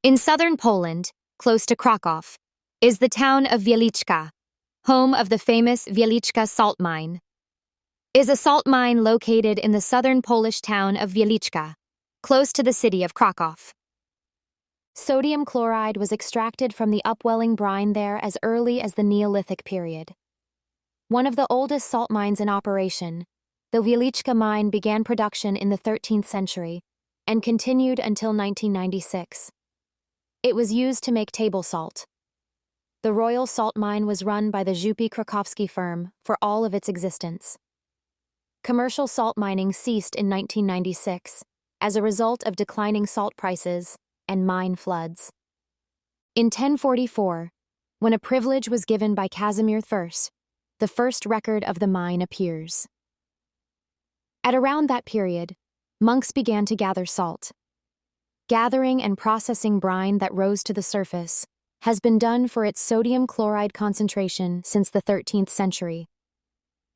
In southern Poland, close to Kraków, is the town of Wieliczka, home of the famous Wieliczka Salt Mine. Is a salt mine located in the southern Polish town of Wieliczka, close to the city of Kraków. Sodium chloride was extracted from the upwelling brine there as early as the Neolithic period. One of the oldest salt mines in operation, the Wieliczka mine began production in the 13th century and continued until 1996. It was used to make table salt. The Royal Salt Mine was run by the Żupy Krakowskie firm for all of its existence. Commercial salt mining ceased in 1996 as a result of declining salt prices and mine floods. In 1044, when a privilege was given by Casimir I, the first record of the mine appears. At around that period, monks began to gather salt. Gathering and processing brine that rose to the surface has been done for its sodium chloride concentration since the 13th century.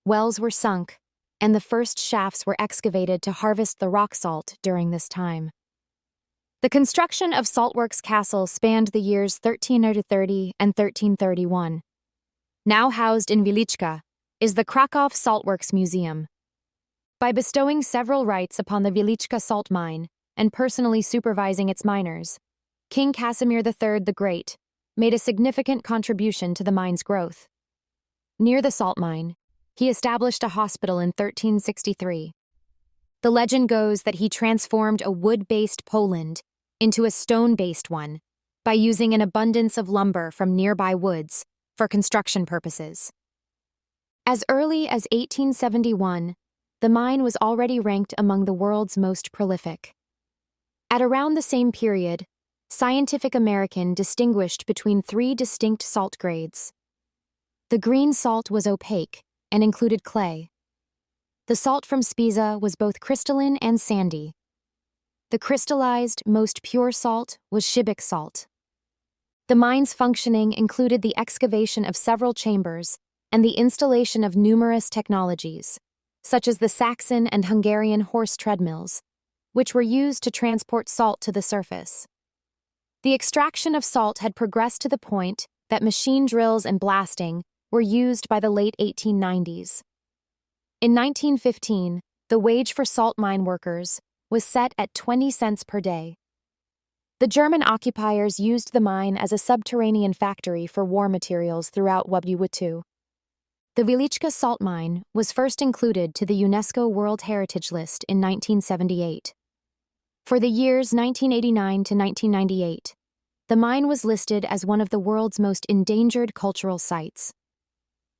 Wells were sunk, and the first shafts were excavated to harvest the rock salt during this time. The construction of Saltworks Castle spanned the years 1330 and 1331. Now housed in Wieliczka is the Kraków Saltworks Museum. By bestowing several rights upon the Wieliczka Salt Mine and personally supervising its miners, King Casimir III the Great made a significant contribution to the mine's growth. Near the salt mine, he established a hospital in 1363. The legend goes that he transformed a wood-based Poland into a stone-based one by using an abundance of lumber from nearby woods for construction purposes. As early as 1871, the mine was already ranked among the world's most prolific. At around the same period, Scientific American distinguished between three distinct salt grades. The green salt was opaque and included clay. The salt from Spiza was both crystalline and sandy. The crystallized, most pure salt was Shibbik salt. The mine's functioning included the excavation of several chambers and the installation of numerous technologies, such as the Saxon and Hungarian horse treadmills, which were used to transport salt to the surface. The extraction of salt had progressed to the point that machine drills and blasting were used by the late 1890s. In 1915, the wage for salt mine workers was set at 20 cents per day. The German occupiers used the mine as a subterranean factory for war materials throughout World War II. The Wieliczka Salt Mine was first included to the UNESCO World Heritage List in 1978. For the years 1989 to 1998, the mine was listed as one of the world's most endangered cultural sites.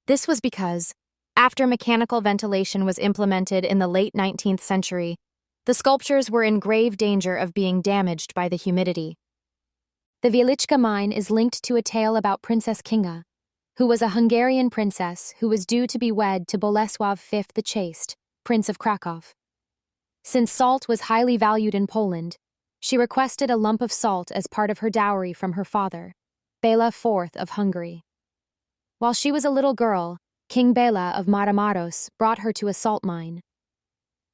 This was because, after mechanical ventilation was implemented in the late 19th century, the sculptures were in grave danger of being damaged by the humidity. The Wieliczka mine is linked to a tale about Princess Kinga, who was a Hungarian princess who was due to be wed to Bolesław V the Chaste, Prince of Kraków. Since salt was highly valued in Poland, she requested a lump of salt as part of her dowry from her father, Bela IV of Hungary. While she was a little girl, King Bela of Matamoros brought her to a salt mine.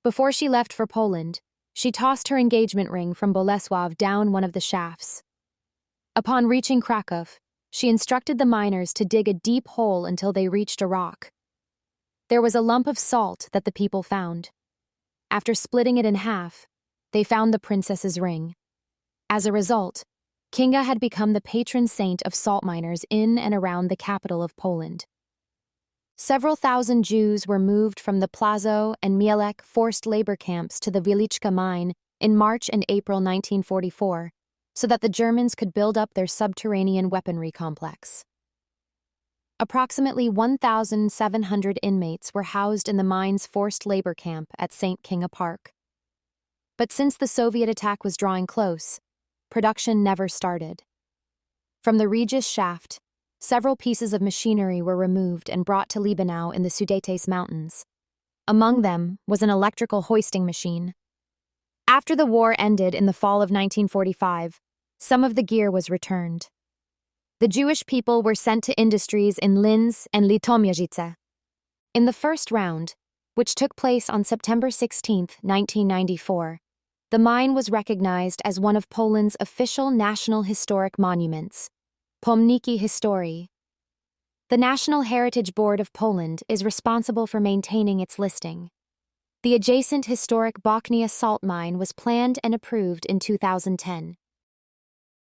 Before she left for Poland, she tossed her engagement ring from Bolesław down one of the shafts. Upon reaching Kraków, she instructed the miners to dig a deep hole until they reached a rock. There was a lump of salt that the people found. After splitting it in half, they found the princess's ring. As a result, Kinga had become the patron saint of salt miners in and around the capital of Poland. Several thousand Jews were moved from the Plazo and Mielec forced labor camps to the Wieliczka mine in March and April 1944, so that the Germans could build up their subterranean weaponry complex. Approximately 1,700 inmates were housed in the mine's forced labor camp at St. Kinga Park. But since the Soviet attack was drawing close, production never started. From the Regis shaft, several pieces of machinery were removed and brought to Liebenau in the Sudetes Mountains. Among them was an electrical hoisting machine. After the war ended in the fall of 1945, some of the gear was returned. The Jewish people were sent to industries in Linz and Litomierzyce. In the first round, which took place on September 16, 1994, The mine was recognized as one of Poland's official national historic monuments, Pomniki Historii. The National Heritage Board of Poland is responsible for maintaining its listing. The adjacent historic Bochnia salt mine was planned and approved in 2010.